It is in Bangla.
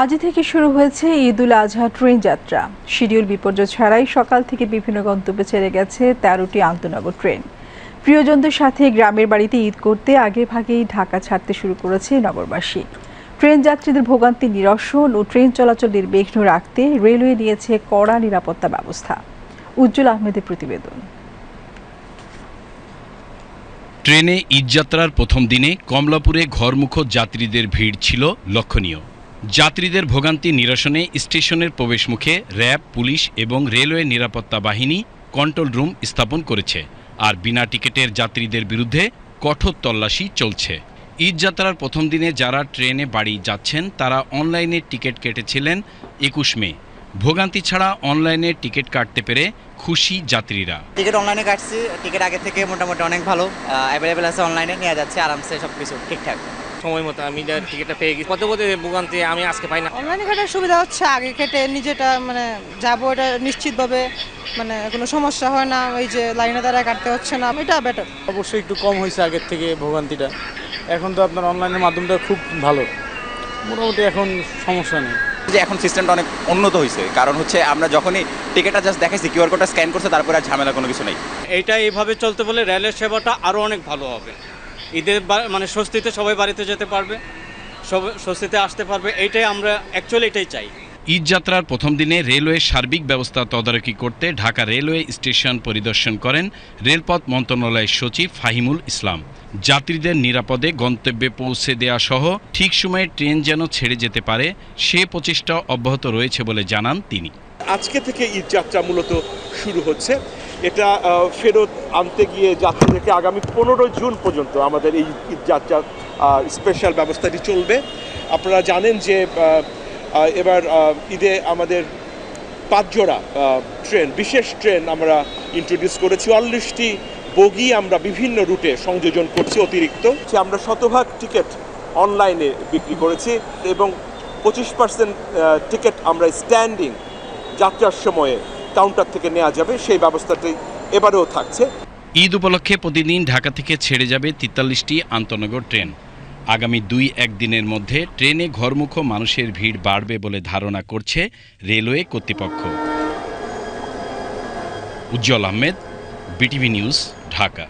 আজ থেকে শুরু হয়েছে ঈদ উল আজহা ট্রেন যাত্রা। শিডিউল বিপর্যয় ছাড়াই সকাল থেকে বিভিন্ন গন্তব্যে ছেড়ে গেছে ১৩টি আন্তনগর ট্রেন। প্রিয়জনদের সাথে গ্রামের বাড়িতে ঈদ করতে আগেভাগেই ঢাকা ছাড়তে শুরু করেছে নগরবাসী। ট্রেন যাত্রীদের ভোগান্তি নিরসন ও ট্রেন চলাচল নির্বিঘ্ন রাখতে রেলওয়ে নিয়েছে কড়া নিরাপত্তা ব্যবস্থা। উজ্জ্বল আহমেদের প্রতিবেদন। ট্রেনে ঈদযাত্রার প্রথম দিনে কমলাপুরে ঘরমুখো যাত্রীদের ভিড় ছিল লক্ষণীয়। যাত্রীদের ভোগান্তি নিরসনে স্টেশনের প্রবেশমুখে র্যাব, পুলিশ এবং রেলওয়ে নিরাপত্তা বাহিনী কন্ট্রোল রুম স্থাপন করেছে। আর বিনা টিকিটের যাত্রীদের বিরুদ্ধে কঠোর তল্লাশি চলছে। ঈদযাত্রার প্রথম দিনে যারা ট্রেনে বাড়ি যাচ্ছেন তারা অনলাইনে টিকিট কেটেছিলেন ২১ মে। ভোগান্তি ছাড়া অনলাইনে টিকিট কাটতে পেরে খুশি যাত্রীরা। টিকিট অনলাইনে কাটছি, টিকিট আগে থেকে মোটামুটি অনেক ভালো অ্যাভেলেবেল আছে, অনলাইনে নেওয়া যাচ্ছে আরামসে, সবকিছু ঠিকঠাক সময় মতো আমি টিকিটটা পেয়ে গেছি। কত ভোগান্তি আমি আজকে পাই না। অনলাইনে কাটার সুবিধা হচ্ছে আগে কেটে নিজেটা যাবো এটা নিশ্চিতভাবে, কোনো সমস্যা হয় না, ওই যে লাইনে দাঁড়ায় কাটতে হচ্ছে না, এটা বেটার। অবশ্যই একটু কম হয়েছে আগের থেকে ভোগান্তিটা। এখন তো আপনার অনলাইনের মাধ্যমটা খুব ভালো, মোটামুটি এখন সমস্যা নেই। যে এখন সিস্টেমটা অনেক উন্নত হয়েছে, কারণ হচ্ছে আমরা যখনই টিকিটটা জাস্ট দেখাইছি, কিউআর কোডটা স্ক্যান করছে, তারপরে আর ঝামেলা কোনো কিছু নেই। এইটা এইভাবে চলতে বলে রেলের সেবাটা আরও অনেক ভালো হবে। ঈদের স্বস্তিতে সবাই বাড়িতে যেতে পারবে, স্বস্তিতে আসতে পারবে, এইটাই আমরা অ্যাকচুয়ালি এটাই চাই। ঈদযাত্রার প্রথম দিনে রেলওয়ের সার্বিক ব্যবস্থা তদারকি করতে ঢাকা রেলওয়ে স্টেশন পরিদর্শন করেন রেলপথ মন্ত্রণালয়ের সচিব ফাহিমুল ইসলাম। যাত্রীদের নিরাপদে গন্তব্যে পৌঁছে দেওয়া সহ ঠিক সময়ে ট্রেন যেন ছেড়ে যেতে পারে সে প্রচেষ্টা অব্যাহত রয়েছে বলে জানান তিনি। আজকে থেকে ঈদযাত্রা মূলত শুরু হচ্ছে। এটা ফেরত আনতে গিয়ে যাত্রীদেরকে আগামী 15 জুন পর্যন্ত আমাদের এই ঈদযাত্রার স্পেশাল ব্যবস্থাটি চলবে। আপনারা জানেন যে এবার ঈদে আমাদের 5 জোড়া ট্রেন, বিশেষ ট্রেন আমরা ইন্ট্রোডিউস করেছি। 44টি বগি আমরা বিভিন্ন রুটে সংযোজন করছি অতিরিক্ত। আমরা শতভাগ টিকিট অনলাইনে বিক্রি করেছি এবং 25% টিকিট আমরা স্ট্যান্ডিং যাত্রার সময়ে কাউন্টার থেকে নেওয়া যাবে, সেই ব্যবস্থাটি এবারেও থাকছে। ঈদ উপলক্ষে প্রতিদিন ঢাকা থেকে ছেড়ে যাবে 43টি আন্তনগর ট্রেন। আগামী 2-1 দিনের মধ্যে ট্রেনে ঘরমুখো মানুষের ভিড় বাড়বে বলে ধারণা করছে রেলওয়ে কর্তৃপক্ষ। উজ্জ্বল আহমেদ, বিটিভি নিউজ, ঢাকা।